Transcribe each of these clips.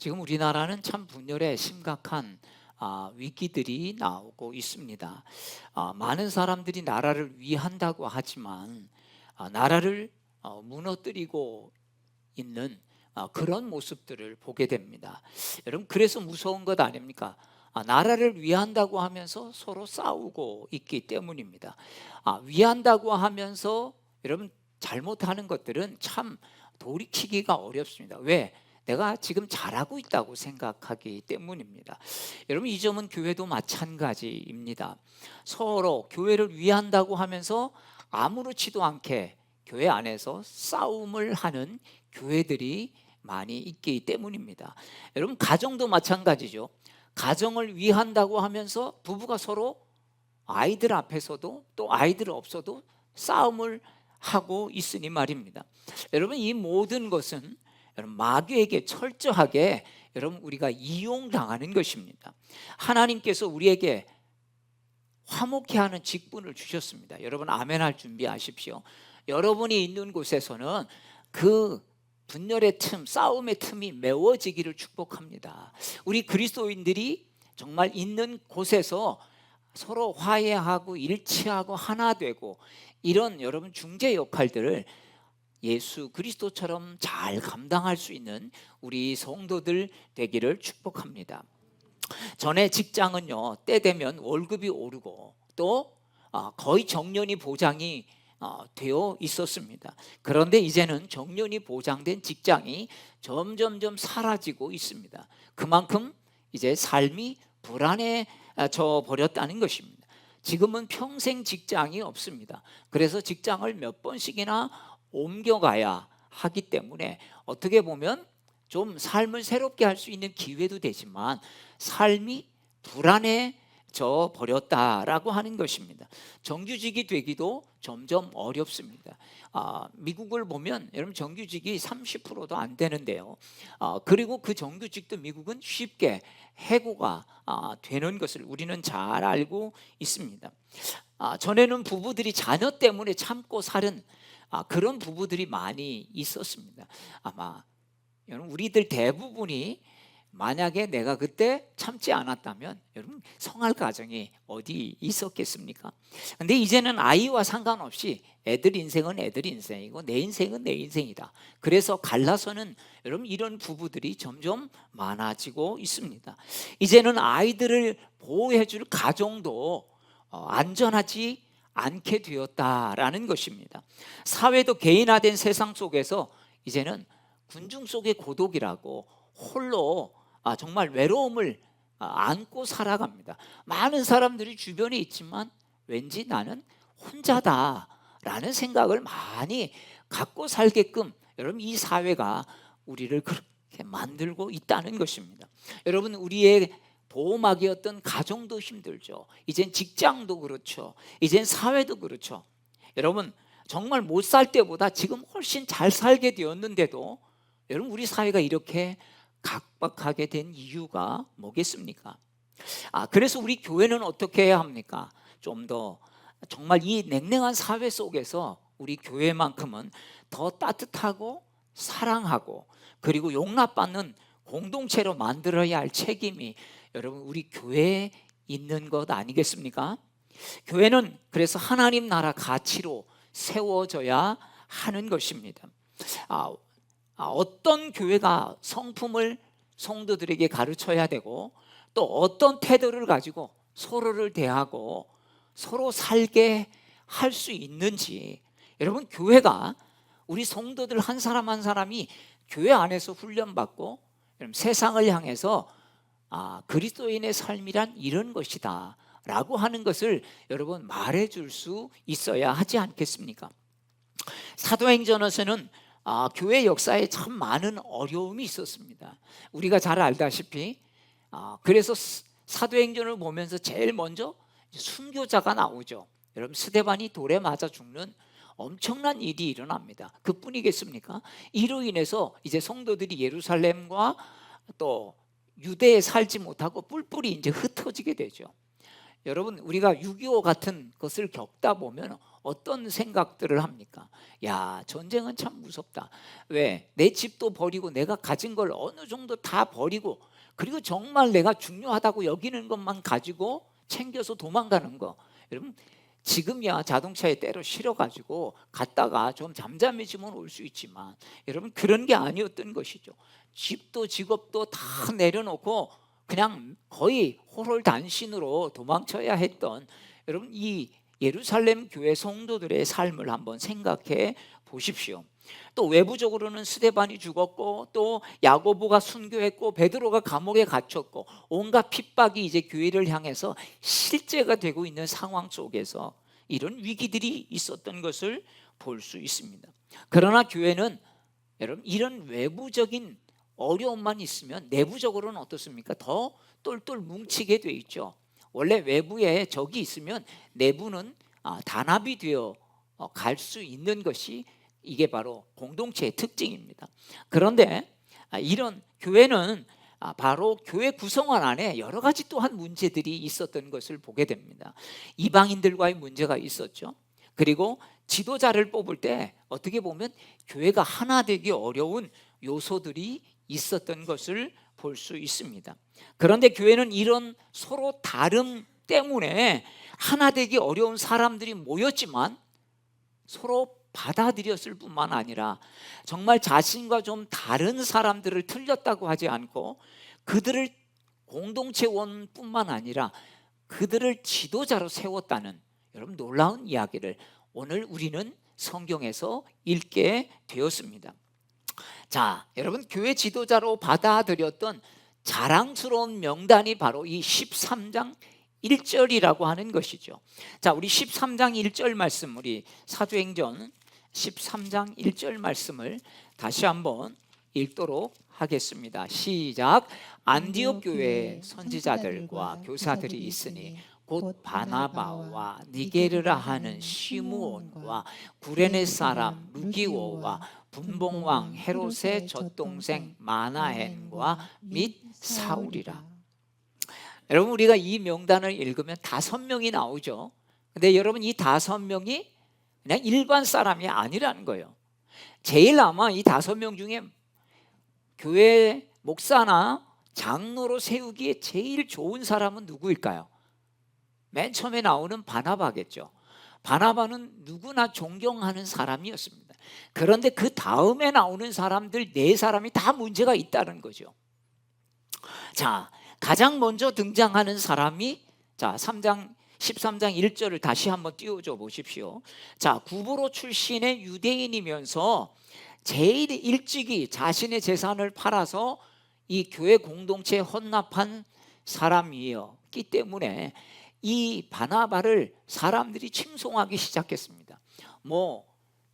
지금 우리나라는 참 분열에 심각한 위기들이 나오고 있습니다. 많은 사람들이 나라를 위한다고 하지만 나라를 무너뜨리고 있는 그런 모습들을 보게 됩니다. 여러분, 그래서 무서운 것 아닙니까? 나라를 위한다고 하면서 서로 싸우고 있기 때문입니다. 위한다고 하면서 여러분, 잘못하는 것들은 참 돌이키기가 어렵습니다. 왜? 내가 지금 잘하고 있다고 생각하기 때문입니다. 여러분, 이 점은 교회도 마찬가지입니다. 서로 교회를 위한다고 하면서 아무렇지도 않게 교회 안에서 싸움을 하는 교회들이 많이 있기 때문입니다. 여러분, 가정도 마찬가지죠. 가정을 위한다고 하면서 부부가 서로 아이들 앞에서도 또 아이들 없어도 싸움을 하고 있으니 말입니다. 여러분, 이 모든 것은 여러분 마귀에게 철저하게 여러분 우리가 이용당하는 것입니다. 하나님께서 우리에게 화목케 하는 직분을 주셨습니다. 여러분, 아멘할 준비하십시오. 여러분이 있는 곳에서는 그 분열의 틈, 싸움의 틈이 메워지기를 축복합니다. 우리 그리스도인들이 정말 있는 곳에서 서로 화해하고 일치하고 하나 되고 이런 여러분 중재 역할들을 예수 그리스도처럼 잘 감당할 수 있는 우리 성도들 되기를 축복합니다. 전에 직장은요, 때 되면 월급이 오르고 또 거의 정년이 보장이 되어 있었습니다. 그런데 이제는 정년이 보장된 직장이 점점점 사라지고 있습니다. 그만큼 이제 삶이 불안해져 버렸다는 것입니다. 지금은 평생 직장이 없습니다. 그래서 직장을 몇 번씩이나 옮겨가야 하기 때문에 어떻게 보면 좀 삶을 새롭게 할 수 있는 기회도 되지만 삶이 불안해져 버렸다라고 하는 것입니다. 정규직이 되기도 점점 어렵습니다. 미국을 보면 여러분 정규직이 30%도 안 되는데요. 그리고 그 정규직도 미국은 쉽게 해고가 되는 것을 우리는 잘 알고 있습니다. 전에는 부부들이 자녀 때문에 참고 살은 그런 부부들이 많이 있었습니다. 아마 여러분 우리들 대부분이 만약에 내가 그때 참지 않았다면 여러분 성할 가정이 어디 있었겠습니까? 근데 이제는 아이와 상관없이 애들 인생은 애들 인생이고 내 인생은 내 인생이다. 그래서 갈라서는 여러분 이런 부부들이 점점 많아지고 있습니다. 이제는 아이들을 보호해 줄 가정도 안전하지 않게 되었다라는 것입니다. 사회도 개인화된 세상 속에서 이제는 군중 속의 고독이라고 홀로 정말 외로움을 안고 살아갑니다. 많은 사람들이 주변에 있지만 왠지 나는 혼자다라는 생각을 많이 갖고 살게끔 여러분 이 사회가 우리를 그렇게 만들고 있다는 것입니다. 여러분, 우리의 보호막이었던 가정도 힘들죠. 이젠 직장도 그렇죠. 이젠 사회도 그렇죠. 여러분, 정말 못 살 때보다 지금 훨씬 잘 살게 되었는데도 여러분 우리 사회가 이렇게 각박하게 된 이유가 뭐겠습니까? 그래서 우리 교회는 어떻게 해야 합니까? 좀 더 정말 이 냉랭한 사회 속에서 우리 교회만큼은 더 따뜻하고 사랑하고 그리고 용납받는 공동체로 만들어야 할 책임이 여러분 우리 교회에 있는 것 아니겠습니까? 교회는 그래서 하나님 나라 가치로 세워져야 하는 것입니다. 어떤 교회가 성품을 성도들에게 가르쳐야 되고 또 어떤 태도를 가지고 서로를 대하고 서로 살게 할 수 있는지 여러분 교회가 우리 성도들 한 사람 한 사람이 교회 안에서 훈련받고 세상을 향해서 그리스도인의 삶이란 이런 것이다 라고 하는 것을 여러분 말해줄 수 있어야 하지 않겠습니까? 사도행전에서는 교회 역사에 참 많은 어려움이 있었습니다. 우리가 잘 알다시피 그래서 사도행전을 보면서 제일 먼저 순교자가 나오죠. 여러분, 스데반이 돌에 맞아 죽는 엄청난 일이 일어납니다. 그뿐이겠습니까? 이로 인해서 이제 성도들이 예루살렘과 또 유대에 살지 못하고 뿔뿔이 이제 흩어지게 되죠. 여러분, 우리가 6.25 같은 것을 겪다 보면 어떤 생각들을 합니까? 야, 전쟁은 참 무섭다. 왜? 내 집도 버리고 내가 가진 걸 어느 정도 다 버리고, 그리고 정말 내가 중요하다고 여기는 것만 가지고 챙겨서 도망가는 거. 여러분, 지금이야 자동차에 때려 실어가지고 갔다가 좀 잠잠해지면 올 수 있지만, 여러분 그런 게 아니었던 것이죠. 집도 직업도 다 내려놓고 그냥 거의 호롤단신으로 도망쳐야 했던, 여러분 이 예루살렘 교회 성도들의 삶을 한번 생각해 보십시오. 또 외부적으로는 스데반이 죽었고, 또 야고보가 순교했고, 베드로가 감옥에 갇혔고, 온갖 핍박이 이제 교회를 향해서 실제가 되고 있는 상황 속에서 이런 위기들이 있었던 것을 볼 수 있습니다. 그러나 교회는 여러분 이런 외부적인 어려움만 있으면 내부적으로는 어떻습니까? 더 똘똘 뭉치게 돼 있죠. 원래 외부에 적이 있으면 내부는 단합이 되어 갈 수 있는 것이, 이게 바로 공동체의 특징입니다. 그런데 이런 교회는 바로 교회 구성원 안에 여러 가지 또한 문제들이 있었던 것을 보게 됩니다. 이방인들과의 문제가 있었죠. 그리고 지도자를 뽑을 때 어떻게 보면 교회가 하나 되기 어려운 요소들이 있었던 것을 볼 수 있습니다. 그런데 교회는 이런 서로 다름 때문에 하나 되기 어려운 사람들이 모였지만 서로 받아들였을 뿐만 아니라 정말 자신과 좀 다른 사람들을 틀렸다고 하지 않고 그들을 공동체원뿐만 아니라 그들을 지도자로 세웠다는, 여러분 놀라운 이야기를 오늘 우리는 성경에서 읽게 되었습니다. 자, 여러분 교회 지도자로 받아들였던 자랑스러운 명단이 바로 이 13장 1절이라고 하는 것이죠. 자, 우리 13장 1절 말씀, 우리 사도행전 13장 1절 말씀을 다시 한번 읽도록 하겠습니다. 시작. 안디옥 교회에 선지자들과 교사들이 있으니 곧 바나바와 니게르라 하는 시므온과 구레네 사람 루기오와 분봉왕 헤롯의 젖동생 마나엔과 및 사울이라. 여러분 우리가 이 명단을 읽으면 5명이 나오죠. 근데 여러분 이 5명이 그냥 일반 사람이 아니라는 거예요. 제일 아마 이 5명 중에 교회 목사나 장로로 세우기에 제일 좋은 사람은 누구일까요? 맨 처음에 나오는 바나바겠죠. 바나바는 누구나 존경하는 사람이었습니다. 그런데 그 다음에 나오는 사람들 4사람이 다 문제가 있다는 거죠. 자, 가장 먼저 등장하는 사람이, 자 13장 1절을 다시 한번 띄워줘 보십시오. 자, 구브로 출신의 유대인이면서 제일 일찍이 자신의 재산을 팔아서 이 교회 공동체에 헌납한 사람이었기 때문에 이 바나바를 사람들이 칭송하기 시작했습니다. 뭐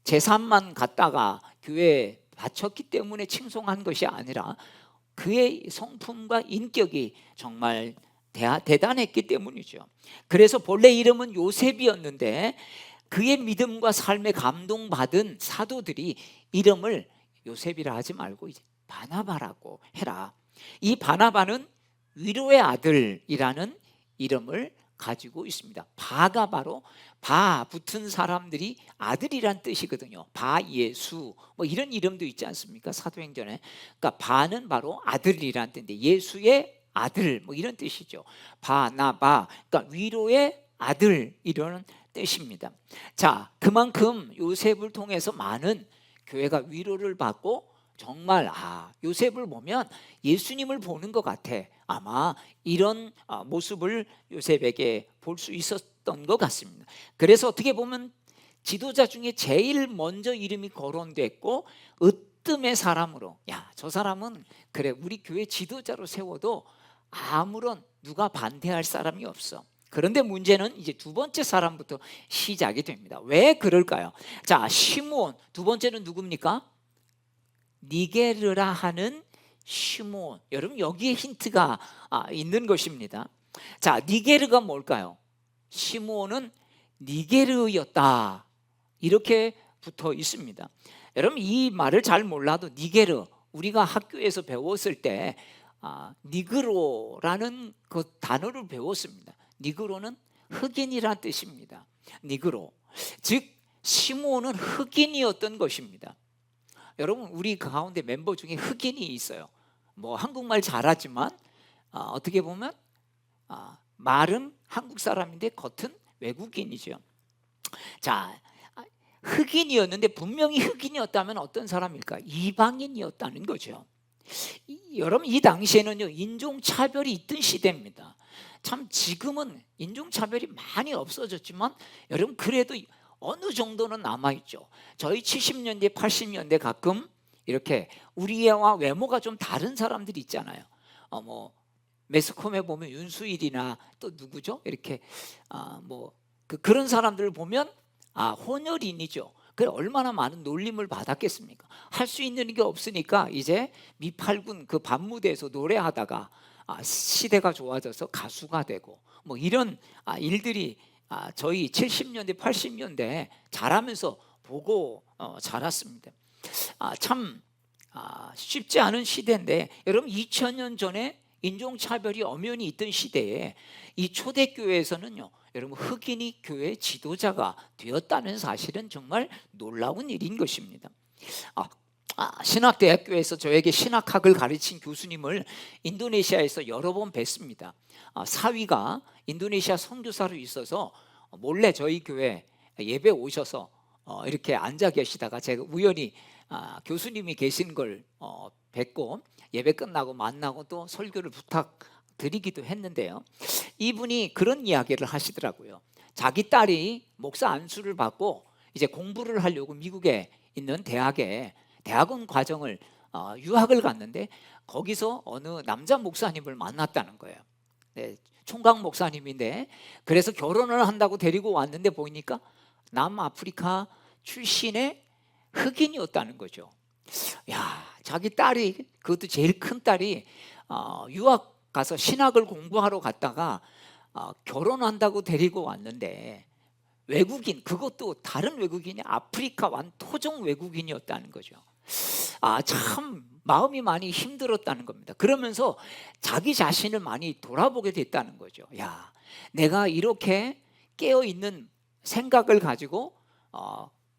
재산만 갖다가 교회에 바쳤기 때문에 칭송한 것이 아니라 그의 성품과 인격이 정말 대단했기 때문이죠. 그래서 본래 이름은 요셉이었는데 그의 믿음과 삶에 감동받은 사도들이 이름을 요셉이라 하지 말고 이제 바나바라고 해라. 이 바나바는 위로의 아들이라는 이름을 가지고 있습니다. 바가 바로 바 붙은 사람들이 아들이란 뜻이거든요. 바 예수 뭐 이런 이름도 있지 않습니까? 사도행전에. 그러니까 바는 바로 아들이란 뜻인데 예수의 아들 뭐 이런 뜻이죠. 바나바, 그러니까 위로의 아들 이런 뜻입니다. 자, 그만큼 요셉을 통해서 많은 교회가 위로를 받고 정말 요셉을 보면 예수님을 보는 것 같아. 아마 이런 모습을 요셉에게 볼 수 있었던 것 같습니다. 그래서 어떻게 보면 지도자 중에 제일 먼저 이름이 거론됐고 으뜸의 사람으로, 야, 저 사람은 그래 우리 교회 지도자로 세워도 아무런 누가 반대할 사람이 없어. 그런데 문제는 이제 두 번째 사람부터 시작이 됩니다. 왜 그럴까요? 자, 시므온, 두 번째는 누굽니까? 니게르라 하는 시므온. 여러분 여기에 힌트가 있는 것입니다. 자, 니게르가 뭘까요? 시므온은 니게르였다 이렇게 붙어 있습니다. 여러분 이 말을 잘 몰라도 니게르, 우리가 학교에서 배웠을 때 니그로라는 그 단어를 배웠습니다. 니그로는 흑인이란 뜻입니다. 니그로. 즉 시므온은 흑인이었던 것입니다. 여러분, 우리 가운데 멤버 중에 흑인이 있어요. 뭐 한국말 잘하지만 어떻게 보면 말은 한국 사람인데 겉은 외국인이죠. 자, 흑인이었는데 분명히 흑인이었다면 어떤 사람일까? 이방인이었다는 거죠. 여러분, 이 당시에는요, 인종차별이 있던 시대입니다. 참 지금은 인종차별이 많이 없어졌지만 여러분, 그래도 어느 정도는 남아있죠. 저희 70년대 80년대 가끔 이렇게 우리와 외모가 좀 다른 사람들이 있잖아요. 뭐 매스컴에 보면 윤수일이나 또 누구죠? 이렇게 그런 사람들을 보면 혼혈인이죠. 그래, 얼마나 많은 놀림을 받았겠습니까? 할 수 있는 게 없으니까 이제 미팔군 그 밤무대에서 노래하다가 시대가 좋아져서 가수가 되고 뭐 이런 일들이 저희 70년대 80년대 자라면서 보고 자랐습니다. 참 쉽지 않은 시대인데 여러분, 2000년 전에 인종차별이 엄연히 있던 시대에 이 초대교회에서는요, 여러분, 흑인이 교회 지도자가 되었다는 사실은 정말 놀라운 일인 것입니다. 신학대학교에서 저에게 신학학을 가르친 교수님을 인도네시아에서 여러 번 뵀습니다. 사위가 인도네시아 선교사로 있어서 몰래 저희 교회 예배 오셔서 이렇게 앉아 계시다가 제가 우연히 교수님이 계신 걸 뵙고 예배 끝나고 만나고 또 설교를 부탁드리기도 했는데요. 이분이 그런 이야기를 하시더라고요. 자기 딸이 목사 안수를 받고 이제 공부를 하려고 미국에 있는 대학원 과정을 유학을 갔는데 거기서 어느 남자 목사님을 만났다는 거예요. 네, 총각 목사님인데 그래서 결혼을 한다고 데리고 왔는데 보니까 남아프리카 출신의 흑인이었다는 거죠. 야, 자기 딸이, 그것도 제일 큰 딸이 유학 가서 신학을 공부하러 갔다가 결혼한다고 데리고 왔는데 외국인, 그것도 다른 외국인이 아프리카 완토종 외국인이었다는 거죠. 참 마음이 많이 힘들었다는 겁니다. 그러면서 자기 자신을 많이 돌아보게 됐다는 거죠. 야, 내가 이렇게 깨어있는 생각을 가지고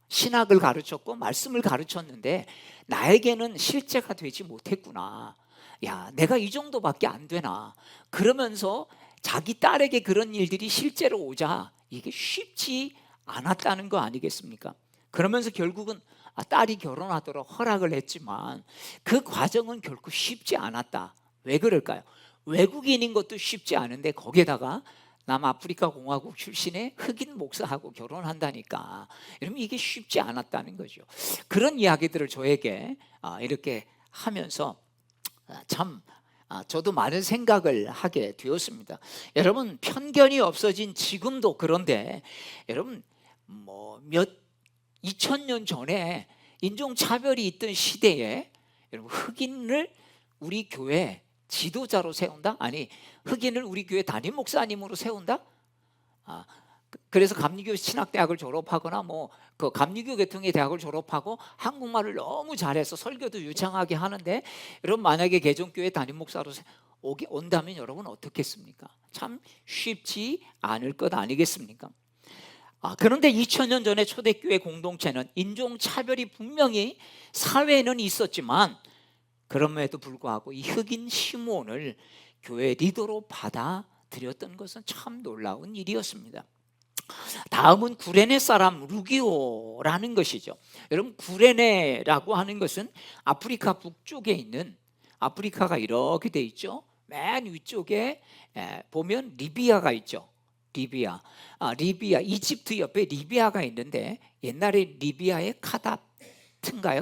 신학을 가르쳤고 말씀을 가르쳤는데 나에게는 실제가 되지 못했구나. 야, 내가 이 정도밖에 안 되나. 그러면서 자기 딸에게 그런 일들이 실제로 오자 이게 쉽지 않았다는 거 아니겠습니까? 그러면서 결국은 딸이 결혼하도록 허락을 했지만 그 과정은 결코 쉽지 않았다. 왜 그럴까요? 외국인인 것도 쉽지 않은데 거기에다가 남아프리카 공화국 출신의 흑인 목사하고 결혼한다니까 여러분, 이게 쉽지 않았다는 거죠. 그런 이야기들을 저에게 이렇게 하면서 참 저도 많은 생각을 하게 되었습니다. 여러분, 편견이 없어진 지금도 그런데 여러분, 2000년 전에 인종차별이 있던 시대에 여러분, 흑인을 우리 교회 지도자로 세운다? 아니, 흑인을 우리 교회 담임 목사님으로 세운다? 그래서 감리교 신학대학을 졸업하거나 그 감리교 계통의 대학을 졸업하고 한국말을 너무 잘해서 설교도 유창하게 하는데 여러분, 만약에 개종교회 담임 목사로 온다면 여러분 어떻겠습니까? 참 쉽지 않을 것 아니겠습니까? 그런데 2000년 전에 초대교회 공동체는 인종차별이 분명히 사회에는 있었지만 그럼에도 불구하고 이 흑인 시므온을 교회 리더로 받아들였던 것은 참 놀라운 일이었습니다. 다음은 구레네 사람 루기오라는 것이죠. 여러분, 구레네라고 하는 것은 아프리카 북쪽에 있는, 아프리카가 이렇게 돼 있죠. 맨 위쪽에 보면 리비아가 있죠. 리비아, 이집트 옆에 리비아가 있는데 옛날에 리비아의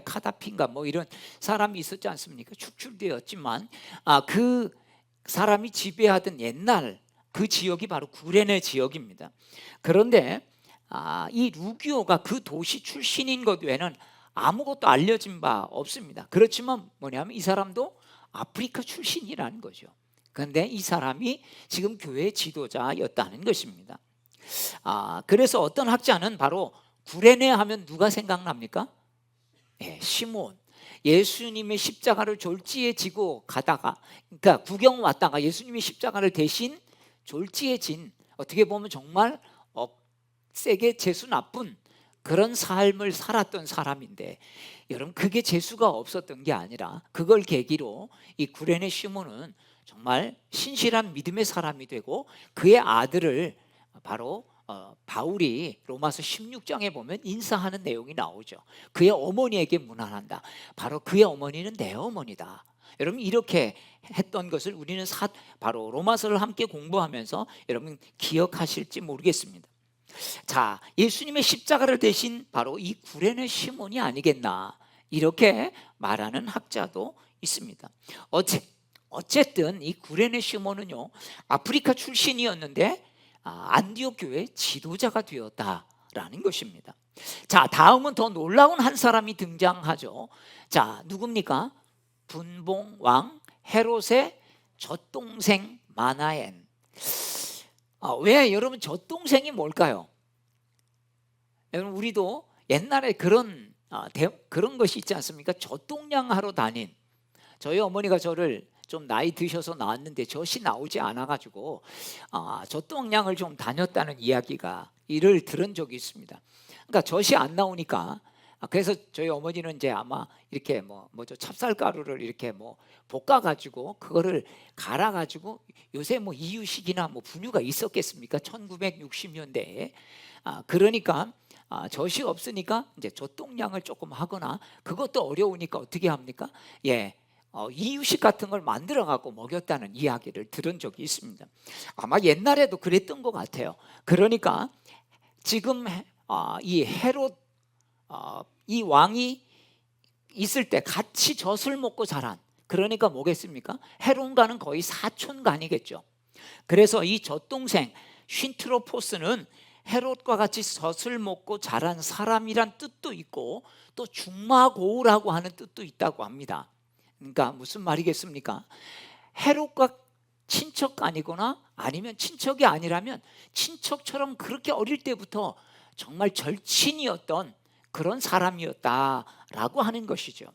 카다피인가 이런 사람이 있었지 않습니까? 축출되었지만 그 사람이 지배하던 옛날 그 지역이 바로 구레네 지역입니다. 그런데 이 루기오가 그 도시 출신인 것 외에는 아무것도 알려진 바 없습니다. 그렇지만 뭐냐면 이 사람도 아프리카 출신이라는 거죠. 그런데 이 사람이 지금 교회 지도자였다는 것입니다. 그래서 어떤 학자는 바로 구레네 하면 누가 생각납니까? 시므온. 예수님의 십자가를 졸지에 지고 가다가, 그러니까 구경 왔다가 예수님의 십자가를 대신 졸지에 진, 어떻게 보면 정말 세게 재수 나쁜 그런 삶을 살았던 사람인데, 여러분 그게 재수가 없었던 게 아니라 그걸 계기로 이 구레네 시몬은 정말 신실한 믿음의 사람이 되고, 그의 아들을 바로 바울이 로마서 16장에 보면 인사하는 내용이 나오죠. 그의 어머니에게 문안한다. 바로 그의 어머니는 내 어머니다. 여러분 이렇게 했던 것을 우리는 바로 로마서를 함께 공부하면서 여러분 기억하실지 모르겠습니다. 자, 예수님의 십자가를 대신 바로 이 구레네 시몬이 아니겠나, 이렇게 말하는 학자도 있습니다. 어쨌든 이 구레네 시몬은요, 아프리카 출신이었는데 안디옥 교회 지도자가 되었다라는 것입니다. 자, 다음은 더 놀라운 한 사람이 등장하죠. 자, 누굽니까? 분봉왕 헤롯의 젖동생 마나엔. 왜 여러분 젖동생이 뭘까요? 여러분 우리도 옛날에 그런 것이 있지 않습니까? 젖동량하러 다닌, 저희 어머니가 저를 좀 나이 드셔서 낳았는데 젖이 나오지 않아가지고 젖동량을 좀 다녔다는 이를 들은 적이 있습니다. 그러니까 젖이 안 나오니까, 그래서 저희 어머니는 이제 아마 이렇게 뭐죠, 찹쌀가루를 이렇게 볶아가지고 그거를 갈아가지고, 요새 이유식이나 분유가 있었겠습니까? 1960년대에. 그러니까 젖이 없으니까 이제 젖동량을 조금 하거나, 그것도 어려우니까 어떻게 합니까? 이유식 같은 걸 만들어 갖고 먹였다는 이야기를 들은 적이 있습니다. 아마 옛날에도 그랬던 것 같아요. 그러니까 지금 이 헤롯 이 왕이 있을 때 같이 젖을 먹고 자란, 그러니까 뭐겠습니까? 헤롯과는 거의 사촌간이겠죠. 그래서 이 젖동생 쉰트로포스는 헤롯과 같이 젖을 먹고 자란 사람이란 뜻도 있고, 또 중마고우라고 하는 뜻도 있다고 합니다. 그러니까 무슨 말이겠습니까? 헤롯과 친척간이거나 아니면 친척이 아니라면 친척처럼 그렇게 어릴 때부터 정말 절친이었던 그런 사람이었다라고 하는 것이죠.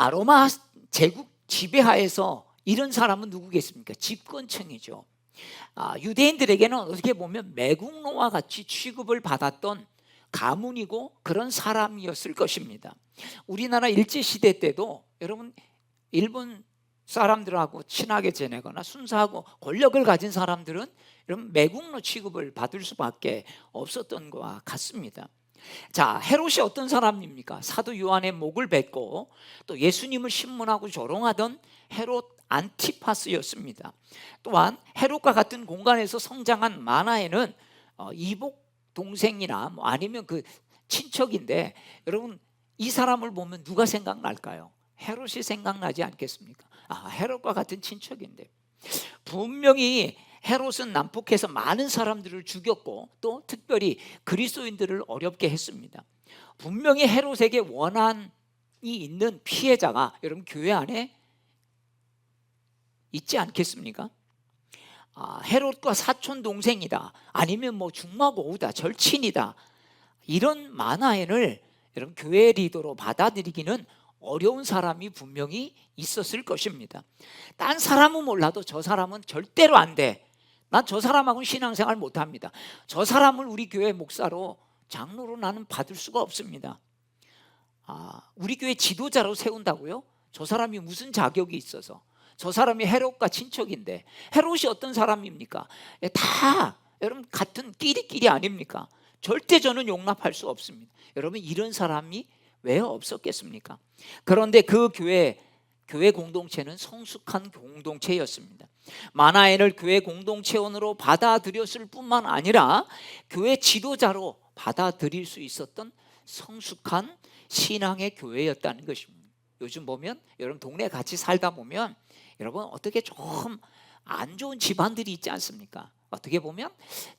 로마 제국 지배하에서 이런 사람은 누구겠습니까? 집권층이죠. 유대인들에게는 어떻게 보면 매국노와 같이 취급을 받았던 가문이고 그런 사람이었을 것입니다. 우리나라 일제시대 때도 여러분 일본 사람들하고 친하게 지내거나 순수하고 권력을 가진 사람들은 이런 매국노 취급을 받을 수밖에 없었던 것과 같습니다. 자, 헤롯이 어떤 사람입니까? 사도 요한의 목을 뱉고 또 예수님을 신문하고 조롱하던 헤롯 안티파스였습니다. 또한 헤롯과 같은 공간에서 성장한 마나에는 이복 동생이나 아니면 그 친척인데, 여러분 이 사람을 보면 누가 생각날까요? 헤롯이 생각나지 않겠습니까? 헤롯과 같은 친척인데, 분명히 헤롯은 난폭해서 많은 사람들을 죽였고 또 특별히 그리스도인들을 어렵게 했습니다. 분명히 헤롯에게 원한이 있는 피해자가 여러분 교회 안에 있지 않겠습니까? 헤롯과 사촌 동생이다, 아니면 중마고우다, 절친이다, 이런 마나엔을 여러분 교회 리더로 받아들이기는 어려운 사람이 분명히 있었을 것입니다. 딴 사람은 몰라도 저 사람은 절대로 안 돼, 난 저 사람하고는 신앙생활 못합니다, 저 사람을 우리 교회 목사로 장로로 나는 받을 수가 없습니다. 우리 교회 지도자로 세운다고요? 저 사람이 무슨 자격이 있어서? 저 사람이 헤롯과 친척인데, 헤롯이 어떤 사람입니까? 다 여러분 같은 끼리끼리 아닙니까? 절대 저는 용납할 수 없습니다. 여러분 이런 사람이 왜 없었겠습니까? 그런데 그 교회 공동체는 성숙한 공동체였습니다. 마나엔을 교회 공동체원으로 받아들였을 뿐만 아니라 교회 지도자로 받아들일 수 있었던 성숙한 신앙의 교회였다는 것입니다. 요즘 보면 여러분 동네 같이 살다 보면 여러분 어떻게 좀 안 좋은 집안들이 있지 않습니까? 어떻게 보면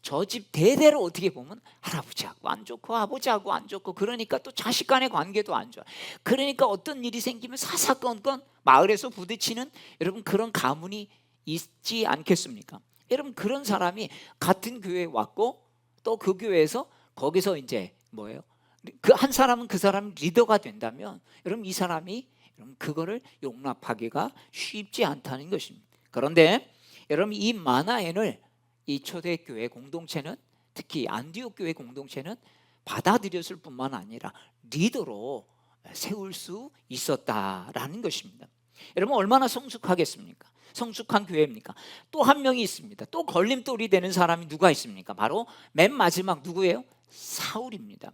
저 집 대대로 어떻게 보면 할아버지하고 안 좋고 아버지하고 안 좋고, 그러니까 또 자식 간의 관계도 안 좋아. 그러니까 어떤 일이 생기면 사사건건 마을에서 부딪히는 여러분 그런 가문이 있지 않겠습니까? 여러분 그런 사람이 같은 교회에 왔고 또 그 교회에서 거기서 이제 그 한 사람은 그 사람 리더가 된다면 여러분 이 사람이 여러분 그거를 용납하기가 쉽지 않다는 것입니다. 그런데 여러분 이 마나엔을 이 초대교회 공동체는 특히 안디옥 교회 공동체는 받아들였을 뿐만 아니라 리더로 세울 수 있었다라는 것입니다. 여러분 얼마나 성숙하겠습니까? 성숙한 교회입니까? 또 한 명이 있습니다. 또 걸림돌이 되는 사람이 누가 있습니까? 바로 맨 마지막 누구예요? 사울입니다.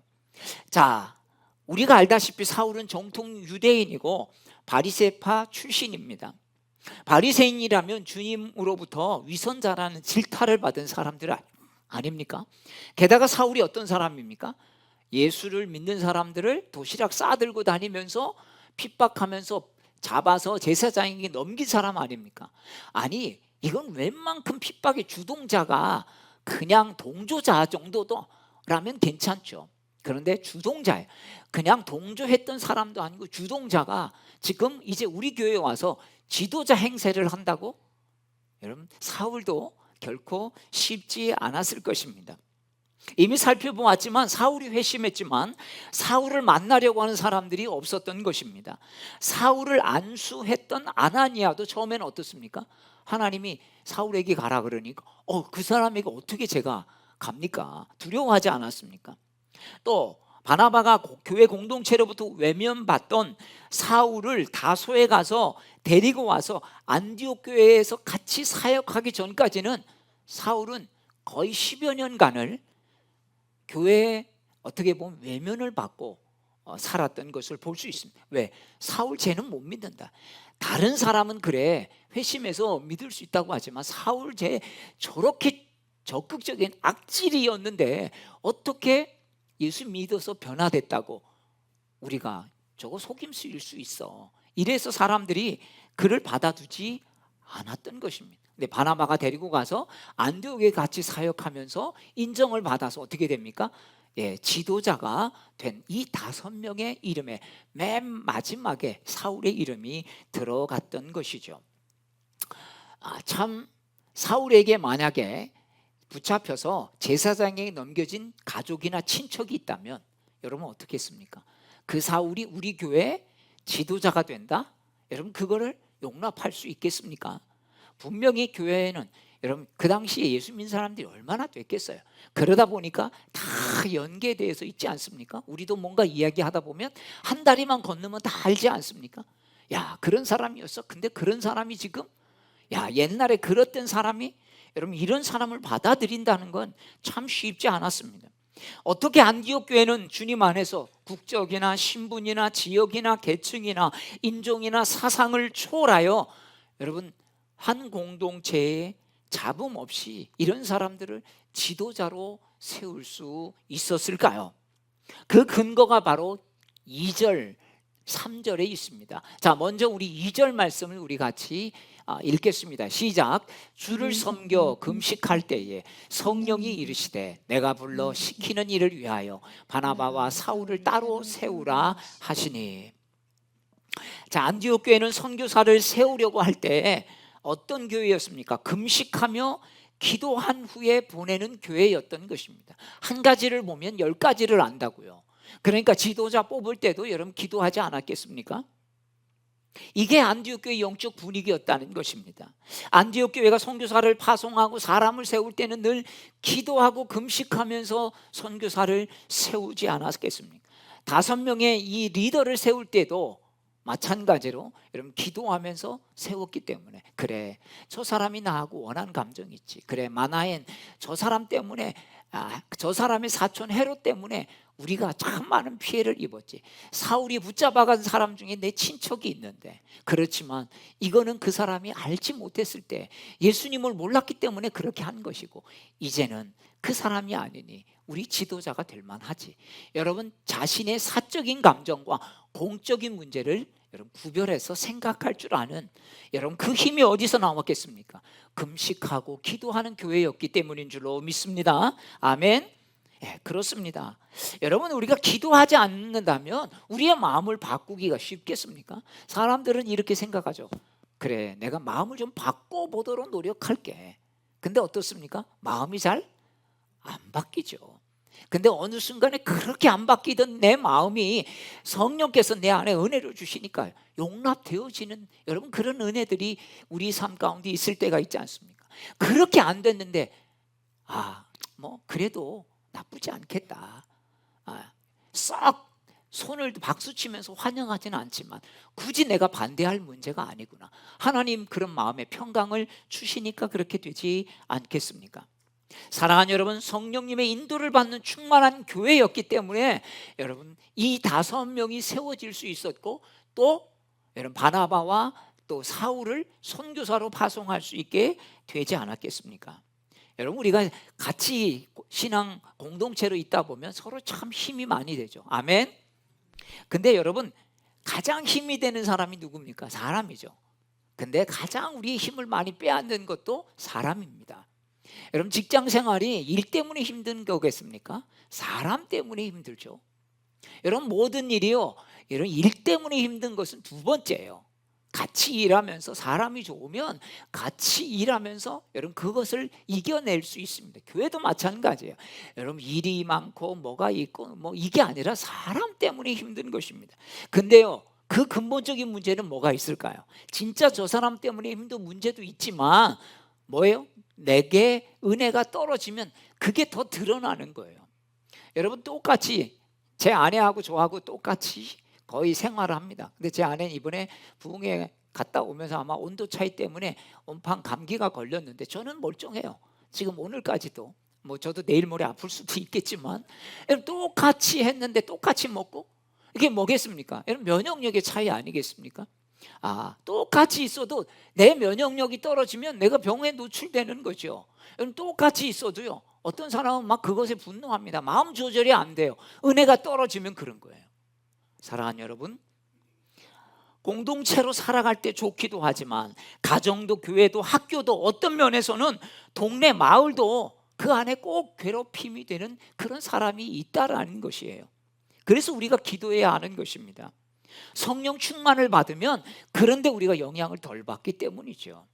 자, 우리가 알다시피 사울은 정통 유대인이고 바리새파 출신입니다. 바리새인이라면 주님으로부터 위선자라는 질타를 받은 사람들 아닙니까? 게다가 사울이 어떤 사람입니까? 예수를 믿는 사람들을 도시락 싸들고 다니면서 핍박하면서 잡아서 제사장에게 넘긴 사람 아닙니까? 아니, 이건 웬만큼 핍박의 주동자가 그냥 동조자 정도라면 괜찮죠. 그런데 주동자예요. 그냥 동조했던 사람도 아니고 주동자가 지금 이제 우리 교회에 와서 지도자 행세를 한다고? 여러분, 사울도 결코 쉽지 않았을 것입니다. 이미 살펴보았지만 사울이 회심했지만 사울을 만나려고 하는 사람들이 없었던 것입니다. 사울을 안수했던 아나니아도 처음에는 어떻습니까? 하나님이 사울에게 가라 그러니까 그 사람에게 어떻게 제가 갑니까? 두려워하지 않았습니까? 또 바나바가 교회 공동체로부터 외면받던 사울을 다소에 가서 데리고 와서 안디옥 교회에서 같이 사역하기 전까지는 사울은 거의 10여 년간을 교회에 어떻게 보면 외면을 받고 살았던 것을 볼 수 있습니다. 왜? 사울 쟤는 못 믿는다. 다른 사람은 그래 회심해서 믿을 수 있다고 하지만 사울 쟤 저렇게 적극적인 악질이었는데 어떻게 예수 믿어서 변화됐다고 우리가 저거 속임수일 수 있어. 이래서 사람들이 그를 받아두지 않았던 것입니다. 근데 바나바가 데리고 가서 안디옥에 같이 사역하면서 인정을 받아서 어떻게 됩니까? 지도자가 된 이 5명의 이름에 맨 마지막에 사울의 이름이 들어갔던 것이죠. 참 사울에게 만약에 붙잡혀서 제사장에게 넘겨진 가족이나 친척이 있다면 여러분 어떻게 했습니까? 그 사울이 우리 교회 지도자가 된다? 여러분 그거를 용납할 수 있겠습니까? 분명히 교회에는 여러분 그 당시에 예수 믿는 사람들이 얼마나 됐겠어요. 그러다 보니까 다 연계되어서 있지 않습니까? 우리도 뭔가 이야기하다 보면 한 다리만 건너면 다 알지 않습니까? 야, 그런 사람이었어. 근데 그런 사람이 지금 옛날에 그랬던 사람이 여러분 이런 사람을 받아들인다는 건 참 쉽지 않았습니다. 어떻게 안디옥 교회는 주님 안에서 국적이나 신분이나 지역이나 계층이나 인종이나 사상을 초월하여 여러분 한 공동체에 잡음 없이 이런 사람들을 지도자로 세울 수 있었을까요? 그 근거가 바로 2절, 3절에 있습니다. 자, 먼저 우리 2절 말씀을 우리 같이 읽겠습니다. 시작. 주를 섬겨 금식할 때에 성령이 이르시되 내가 불러 시키는 일을 위하여 바나바와 사울을 따로 세우라 하시니. 자, 안디옥 교회는 선교사를 세우려고 할 때 어떤 교회였습니까? 금식하며 기도한 후에 보내는 교회였던 것입니다. 한 가지를 보면 10가지를 안다고요. 그러니까 지도자 뽑을 때도 여러분 기도하지 않았겠습니까? 이게 안디옥 교회의 영적 분위기였다는 것입니다. 안디옥 교회가 선교사를 파송하고 사람을 세울 때는 늘 기도하고 금식하면서 선교사를 세우지 않았겠습니까? 5명의 이 리더를 세울 때도 마찬가지로 여러분 기도하면서 세웠기 때문에 그래 저 사람이 나하고 원한 감정이 있지. 그래 마나엔 저 사람 때문에 저 사람의 사촌 헤롯 때문에 우리가 참 많은 피해를 입었지. 사울이 붙잡아간 사람 중에 내 친척이 있는데 그렇지만 이거는 그 사람이 알지 못했을 때 예수님을 몰랐기 때문에 그렇게 한 것이고 이제는 그 사람이 아니니 우리 지도자가 될 만하지. 여러분 자신의 사적인 감정과 공적인 문제를 여러분 구별해서 생각할 줄 아는 여러분 그 힘이 어디서 나왔겠습니까? 금식하고 기도하는 교회였기 때문인 줄로 믿습니다. 아멘. 그렇습니다. 여러분 우리가 기도하지 않는다면 우리의 마음을 바꾸기가 쉽겠습니까? 사람들은 이렇게 생각하죠. 그래 내가 마음을 좀 바꿔보도록 노력할게. 근데 어떻습니까? 마음이 잘 안 바뀌죠. 근데 어느 순간에 그렇게 안 바뀌던 내 마음이 성령께서 내 안에 은혜를 주시니까 용납되어지는 여러분 그런 은혜들이 우리 삶 가운데 있을 때가 있지 않습니까? 그렇게 안 됐는데 뭐 그래도 나쁘지 않겠다. 썩 손을 박수 치면서 환영하지는 않지만 굳이 내가 반대할 문제가 아니구나. 하나님 그런 마음의 평강을 주시니까 그렇게 되지 않겠습니까? 사랑하는 여러분, 성령님의 인도를 받는 충만한 교회였기 때문에 여러분 이 5명이 세워질 수 있었고, 또 여러분 바나바와 또 사울을 선교사로 파송할 수 있게 되지 않았겠습니까? 여러분 우리가 같이 신앙 공동체로 있다 보면 서로 참 힘이 많이 되죠. 아멘. 근데 여러분 가장 힘이 되는 사람이 누굽니까? 사람이죠. 근데 가장 우리의 힘을 많이 빼앗는 것도 사람입니다. 여러분 직장 생활이 일 때문에 힘든 거겠습니까? 사람 때문에 힘들죠. 여러분 모든 일이요, 이런 일 때문에 힘든 것은 두 번째예요. 같이 일하면서 사람이 좋으면 같이 일하면서 여러분 그것을 이겨낼 수 있습니다. 교회도 마찬가지예요. 여러분 일이 많고 뭐가 있고 뭐 이게 아니라 사람 때문에 힘든 것입니다. 근데요, 그 근본적인 문제는 뭐가 있을까요? 진짜 저 사람 때문에 힘든 문제도 있지만 뭐예요? 내게 은혜가 떨어지면 그게 더 드러나는 거예요. 여러분 똑같이 제 아내하고 저하고 똑같이 거의 생활을 합니다. 근데 제 아내는 이번에 부흥회 갔다 오면서 아마 온도 차이 때문에 온팡 감기가 걸렸는데 저는 멀쩡해요. 지금 오늘까지도 뭐 저도 내일 모레 아플 수도 있겠지만 여러분 똑같이 했는데 똑같이 먹고 이게 뭐겠습니까? 여러분 면역력의 차이 아니겠습니까? 똑같이 있어도 내 면역력이 떨어지면 내가 병에 노출되는 거죠. 여러분 똑같이 있어도요, 어떤 사람은 막 그것에 분노합니다. 마음 조절이 안 돼요. 은혜가 떨어지면 그런 거예요. 사랑하는 여러분, 공동체로 살아갈 때 좋기도 하지만 가정도 교회도 학교도 어떤 면에서는 동네 마을도 그 안에 꼭 괴롭힘이 되는 그런 사람이 있다라는 것이에요. 그래서 우리가 기도해야 하는 것입니다. 성령 충만을 받으면 그런데 우리가 영향을 덜 받기 때문이죠.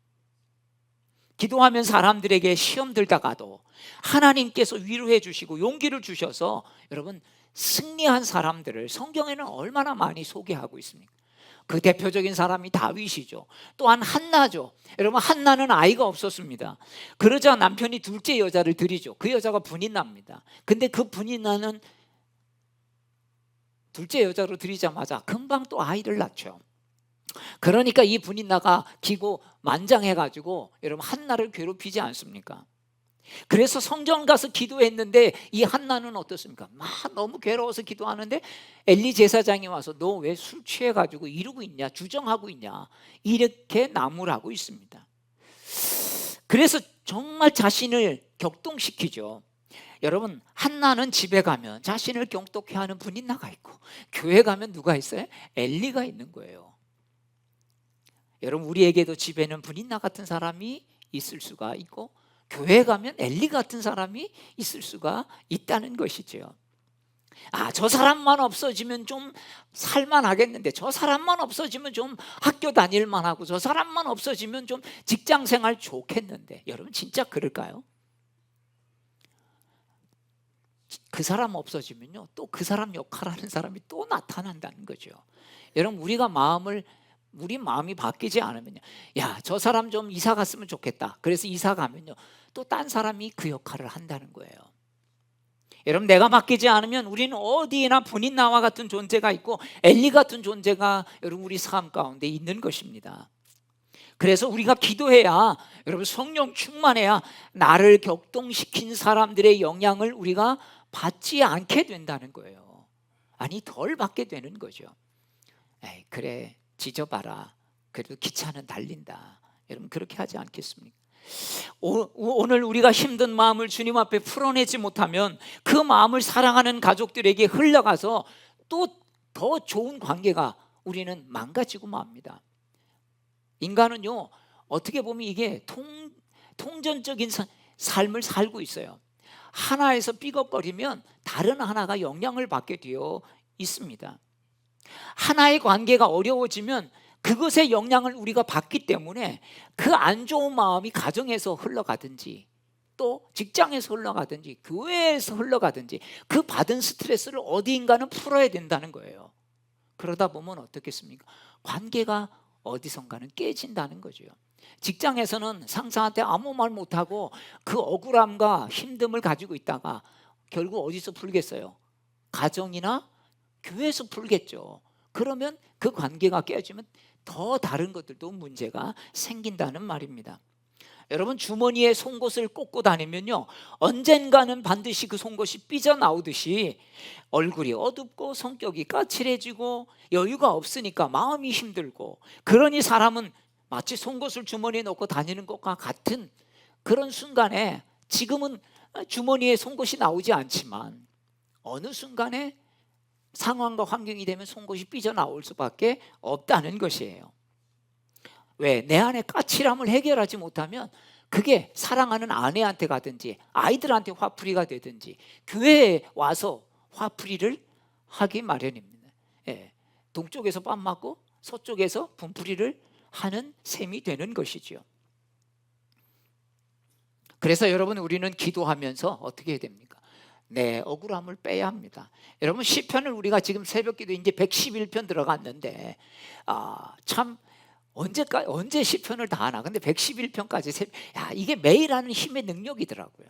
기도하면 사람들에게 시험 들다가도 하나님께서 위로해 주시고 용기를 주셔서 여러분 승리한 사람들을 성경에는 얼마나 많이 소개하고 있습니까? 그 대표적인 사람이 다윗이죠. 또한 한나죠. 여러분 한나는 아이가 없었습니다. 그러자 남편이 둘째 여자를 들이죠. 그 여자가 분이 납니다. 근데 그 분이 나는 둘째 여자로 들이자마자 금방 또 아이를 낳죠. 그러니까 이 분이 나가 기고 만장해가지고 여러분 한나를 괴롭히지 않습니까? 그래서 성전 가서 기도했는데 이 한나는 어떻습니까? 막 너무 괴로워서 기도하는데 엘리 제사장이 와서 너 왜 술 취해가지고 이러고 있냐, 주정하고 있냐, 이렇게 나무라고 있습니다. 그래서 정말 자신을 격동시키죠. 여러분 한나는 집에 가면 자신을 경독해 하는 분이 나가 있고, 교회 가면 누가 있어요? 엘리가 있는 거예요. 여러분 우리에게도 집에는 분인나 같은 사람이 있을 수가 있고 교회 가면 엘리 같은 사람이 있을 수가 있다는 것이죠. 저 사람만 없어지면 좀 살만하겠는데, 저 사람만 없어지면 좀 학교 다닐만 하고, 저 사람만 없어지면 좀 직장 생활 좋겠는데, 여러분 진짜 그럴까요? 그 사람 없어지면요 또 그 사람 역할하는 사람이 또 나타난다는 거죠. 여러분 우리 마음이 바뀌지 않으면요, 야, 저 사람 좀 이사 갔으면 좋겠다. 그래서 이사 가면요 또 딴 사람이 그 역할을 한다는 거예요. 여러분 내가 바뀌지 않으면 우리는 어디에나 분인나와 같은 존재가 있고 엘리 같은 존재가 여러분 우리 삶 가운데 있는 것입니다. 그래서 우리가 기도해야, 여러분 성령 충만해야 나를 격동시킨 사람들의 영향을 우리가 받지 않게 된다는 거예요. 아니 덜 받게 되는 거죠. 에이, 그래 지져봐라, 그래도 기차는 달린다. 여러분 그렇게 하지 않겠습니까? 오늘 우리가 힘든 마음을 주님 앞에 풀어내지 못하면 그 마음을 사랑하는 가족들에게 흘러가서 또 더 좋은 관계가 우리는 망가지고 맙니다. 인간은요 어떻게 보면 이게 통전적인 삶을 살고 있어요. 하나에서 삐걱거리면 다른 하나가 영향을 받게 되어 있습니다. 하나의 관계가 어려워지면 그것의 영향을 우리가 받기 때문에 그 안 좋은 마음이 가정에서 흘러가든지 또 직장에서 흘러가든지 교회에서 흘러가든지 그 받은 스트레스를 어디인가는 풀어야 된다는 거예요. 그러다 보면 어떻겠습니까? 관계가 어디선가는 깨진다는 거죠. 직장에서는 상사한테 아무 말 못하고 그 억울함과 힘듦을 가지고 있다가 결국 어디서 풀겠어요? 가정이나 교회에서 풀겠죠. 그러면 그 관계가 깨지면 더 다른 것들도 문제가 생긴다는 말입니다. 여러분, 주머니에 송곳을 꽂고 다니면요, 언젠가는 반드시 그 송곳이 삐져나오듯이 얼굴이 어둡고 성격이 까칠해지고 여유가 없으니까 마음이 힘들고, 그러니 사람은 마치 송곳을 주머니에 넣고 다니는 것과 같은 그런 순간에, 지금은 주머니에 송곳이 나오지 않지만 어느 순간에 상황과 환경이 되면 송곳이 삐져나올 수밖에 없다는 것이에요. 왜? 내 안에 까칠함을 해결하지 못하면 그게 사랑하는 아내한테 가든지 아이들한테 화풀이가 되든지 교회에 와서 화풀이를 하기 마련입니다. 예, 동쪽에서 뺨 맞고 서쪽에서 분풀이를 하는 셈이 되는 것이죠. 그래서 여러분, 우리는 기도하면서 어떻게 해야 됩니까? 내 억울함을 빼야 합니다. 여러분, 시편을 우리가 지금 새벽기도 이제 111편 들어갔는데 참 언제 시편을 다 하나? 근데 111편까지 이게 매일 하는 힘의 능력이더라고요.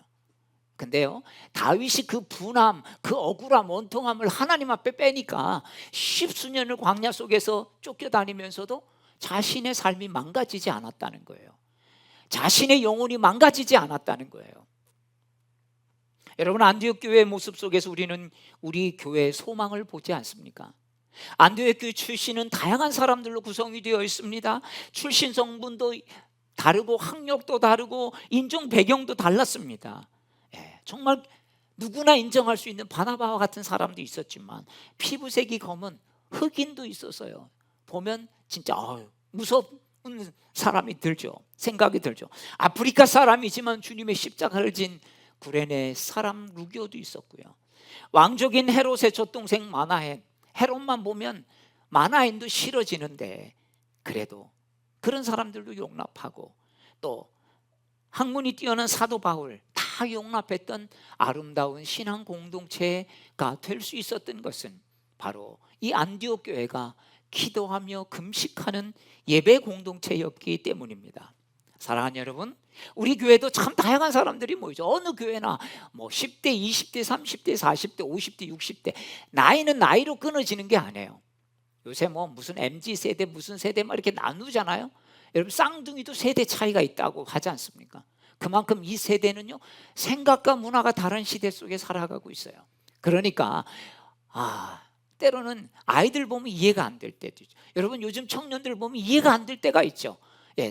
근데요, 다윗이 그 분함, 그 억울함, 원통함을 하나님 앞에 빼니까 십수년을 광야 속에서 쫓겨다니면서도 자신의 삶이 망가지지 않았다는 거예요. 자신의 영혼이 망가지지 않았다는 거예요. 여러분, 안디옥 교회의 모습 속에서 우리는 우리 교회의 소망을 보지 않습니까? 안디옥 교회 출신은 다양한 사람들로 구성이 되어 있습니다. 출신 성분도 다르고 학력도 다르고 인종 배경도 달랐습니다. 정말 누구나 인정할 수 있는 바나바와 같은 사람도 있었지만 피부색이 검은 흑인도 있었어요. 보면 진짜 무서운 사람이 들죠. 생각이 들죠. 아프리카 사람이지만 주님의 십자가를 진 구레네 사람 루교도 있었고요. 왕족인 헤롯의 젖동생 마나헨, 헤롯만 보면 마나헨도 싫어지는데 그래도 그런 사람들도 용납하고, 또 학문이 뛰어난 사도 바울 다 용납했던 아름다운 신앙 공동체가 될 수 있었던 것은 바로 이 안디옥 교회가 기도하며 금식하는 예배 공동체였기 때문입니다. 사랑하는 여러분, 우리 교회도 참 다양한 사람들이 모이죠. 어느 교회나 10대, 20대, 30대, 40대, 50대, 60대, 나이는 나이로 끊어지는 게 아니에요. 요새 무슨 MZ세대 무슨 세대 이렇게 나누잖아요. 여러분, 쌍둥이도 세대 차이가 있다고 하지 않습니까? 그만큼 이 세대는요, 생각과 문화가 다른 시대 속에 살아가고 있어요. 그러니까 때로는 아이들 보면 이해가 안 될 때도 있죠. 여러분, 요즘 청년들 보면 이해가 안 될 때가 있죠.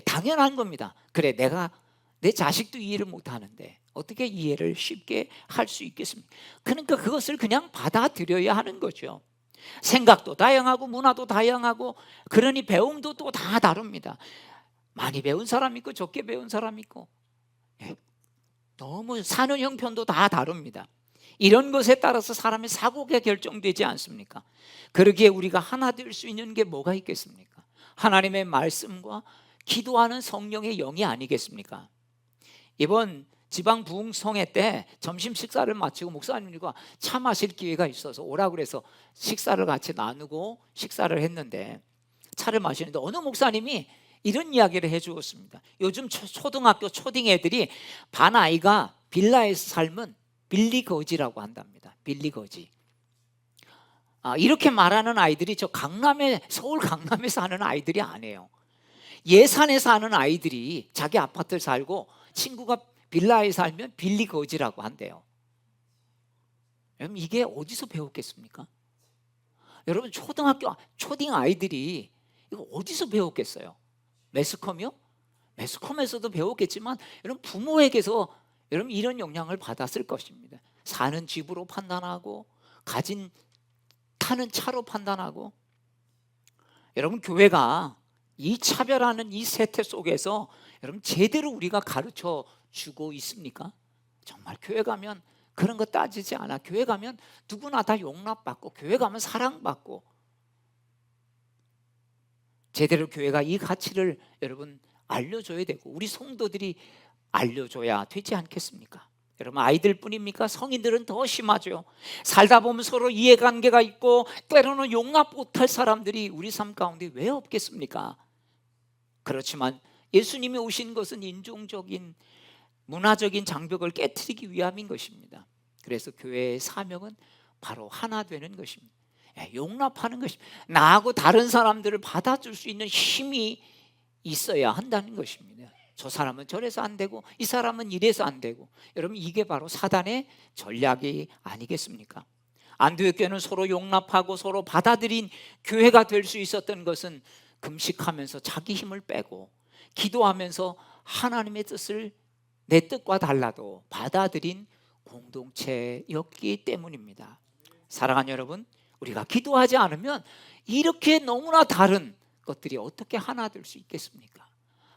당연한 겁니다. 그래, 내가 내 자식도 이해를 못하는데 어떻게 이해를 쉽게 할 수 있겠습니까? 그러니까 그것을 그냥 받아들여야 하는 거죠. 생각도 다양하고 문화도 다양하고, 그러니 배움도 또 다 다릅니다. 많이 배운 사람 있고 적게 배운 사람 있고, 너무 사는 형편도 다 다릅니다. 이런 것에 따라서 사람의 사고가 결정되지 않습니까? 그러기에 우리가 하나 될 수 있는 게 뭐가 있겠습니까? 하나님의 말씀과 기도하는 성령의 영이 아니겠습니까? 이번 지방 부흥성회 때 점심 식사를 마치고 목사님들과 차 마실 기회가 있어서 오라고 그래서 식사를 같이 나누고 식사를 했는데, 차를 마시는데 어느 목사님이 이런 이야기를 해주었습니다. 요즘 초등학교 초딩 애들이 반 아이가 빌라에서 살면 빌리거지라고 한답니다. 빌리거지. 이렇게 말하는 아이들이 서울 강남에 사는 아이들이 아니에요. 예산에 사는 아이들이 자기 아파트를 살고 친구가 빌라에 살면 빌리거지라고 한대요. 여러분, 이게 어디서 배웠겠습니까? 여러분, 초딩 아이들이 이거 어디서 배웠겠어요? 매스컴이요? 매스컴에서도 배웠겠지만 여러분, 부모에게서 여러분 이런 영향을 받았을 것입니다. 사는 집으로 판단하고 타는 차로 판단하고. 여러분, 교회가 이 차별하는 이 세태 속에서 여러분 제대로 우리가 가르쳐 주고 있습니까? 정말 교회 가면 그런 거 따지지 않아. 교회 가면 누구나 다 용납받고, 교회 가면 사랑받고, 제대로 교회가 이 가치를 여러분 알려줘야 되고 우리 성도들이 알려줘야 되지 않겠습니까? 여러분, 아이들 뿐입니까? 성인들은 더 심하죠. 살다 보면 서로 이해관계가 있고 때로는 용납 못할 사람들이 우리 삶 가운데 왜 없겠습니까? 그렇지만 예수님이 오신 것은 인종적인 문화적인 장벽을 깨트리기 위함인 것입니다. 그래서 교회의 사명은 바로 하나 되는 것입니다. 용납하는 것입니다. 나하고 다른 사람들을 받아줄 수 있는 힘이 있어야 한다는 것입니다. 저 사람은 저래서 안 되고 이 사람은 이래서 안 되고, 여러분 이게 바로 사단의 전략이 아니겠습니까? 안디옥 교회는 서로 용납하고 서로 받아들인 교회가 될 수 있었던 것은 금식하면서 자기 힘을 빼고 기도하면서 하나님의 뜻을 내 뜻과 달라도 받아들인 공동체였기 때문입니다. 사랑하는 여러분, 우리가 기도하지 않으면 이렇게 너무나 다른 것들이 어떻게 하나 될 수 있겠습니까?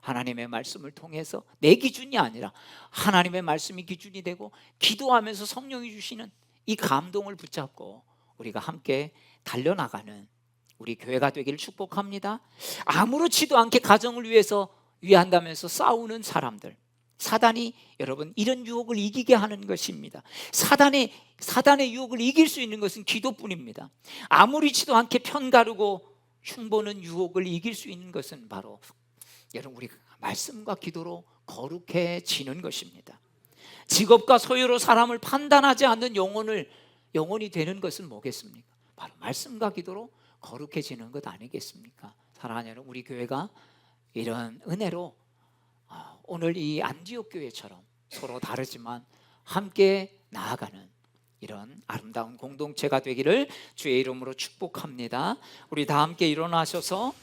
하나님의 말씀을 통해서 내 기준이 아니라 하나님의 말씀이 기준이 되고 기도하면서 성령이 주시는 이 감동을 붙잡고 우리가 함께 달려나가는 우리 교회가 되기를 축복합니다. 아무렇지도 않게 가정을 위해서 위한다면서 싸우는 사람들, 사단이 여러분 이런 유혹을 이기게 하는 것입니다. 사단의 유혹을 이길 수 있는 것은 기도뿐입니다. 아무렇지도 않게 편가르고 흉보는 유혹을 이길 수 있는 것은 바로 여러분 우리 말씀과 기도로 거룩해지는 것입니다. 직업과 소유로 사람을 판단하지 않는 영혼이 되는 것은 뭐겠습니까? 바로 말씀과 기도로 거룩해지는 것 아니겠습니까? 사랑하는 여러분, 우리 교회가 이런 은혜로 오늘 이 안디옥 교회처럼 서로 다르지만 함께 나아가는 이런 아름다운 공동체가 되기를 주의 이름으로 축복합니다. 우리 다 함께 일어나셔서